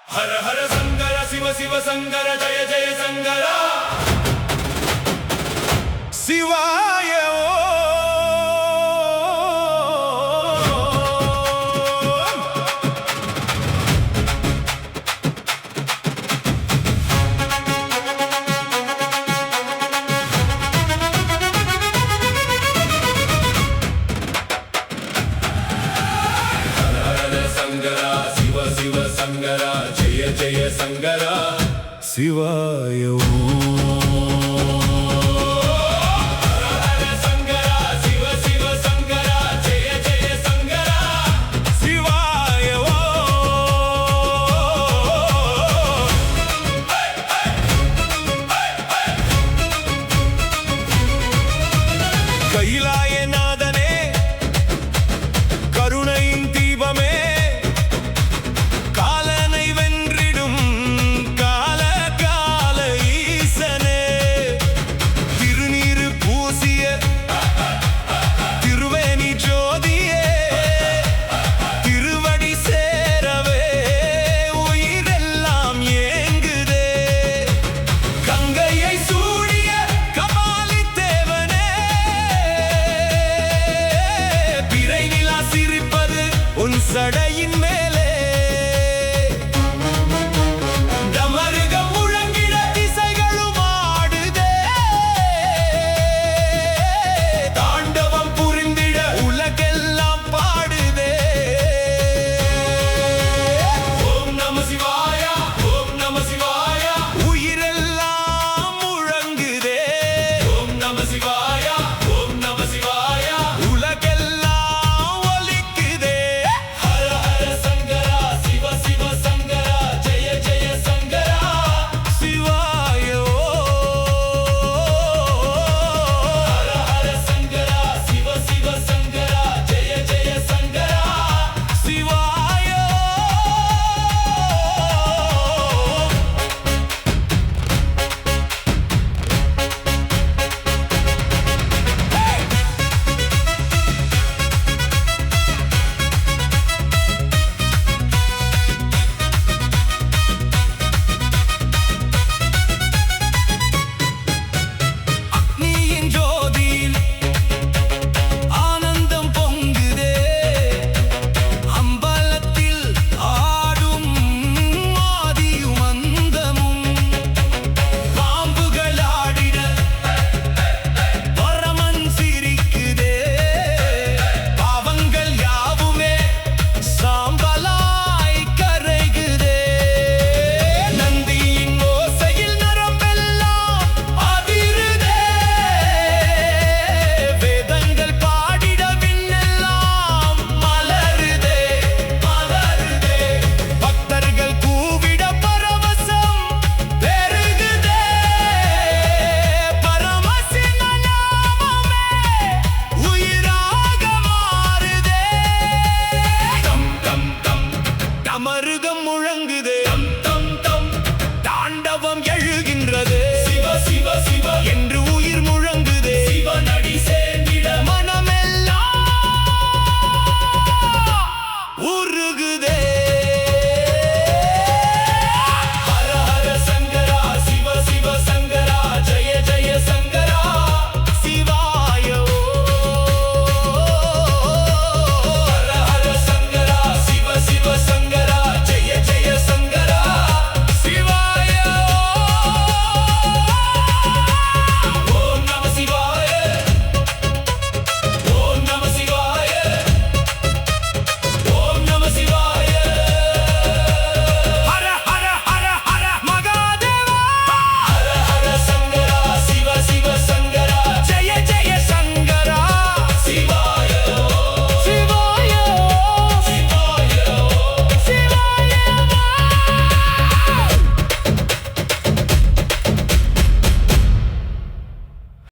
हर हर शंकर शिव शिव शंकर जय जय शंकर शिवाय शंकरा जय जय शंकरा शिवाय கைலாய நாதனே கருணையின் தீபமே காலனை வென்றிடும் கால கால ஈசனே திருநீரு பூசிய திருவேணி ஜோதியே திருவடி சேரவே உயிரெல்லாம் ஏங்குதே கங்கையை சூடிய கபாலி தேவனே பிறை நிலா சிரிப்பது உன் சடையின் மேலே டமருகம் முழங்கிட திசைகளும் ஆடுதே தாண்டவம் புரிந்திட உலகெல்லாம் பாடுதே ஓம் நம சிவாய ஓம் நம சிவாய உயிரெல்லாம் முழங்குதே ஓம் நம சிவாய ஓம் நம சிவாய உலகெல்லாம் ஒலிக்குதே ஹர ஹர சங்கரா சிவ சிவ சங்கரா ஜெய ஜெய சங்கரா சிவாய ஹர ஹர சங்கரா சிவ சிவ சங்கரா ஜெய ஜெய சங்கரா சிவாய அக்னியின் ஜோதியில் ஆனந்தம் பொங்குதே அம்பலத்தில் ஆடும் ஆதியும் அந்தமும் பாம்புகள் ஆடிட பரமன் சிரிக்குதே பாவங்கள் யாவுமே சாம்பலாய் கரைகுதே நந்தியின் ஓசையில் நரம்பெல்லாம் அதிருதே வேதங்கள் பாடிட விண்ணெல்லாம் மலருதே மலருதே பக்தர்கள் கூவிட பரவசம் பெருகுதே பரமசிவ நாமமே உயிராக மாறுதே டம் டம் டம் டமருகம் முழங்கு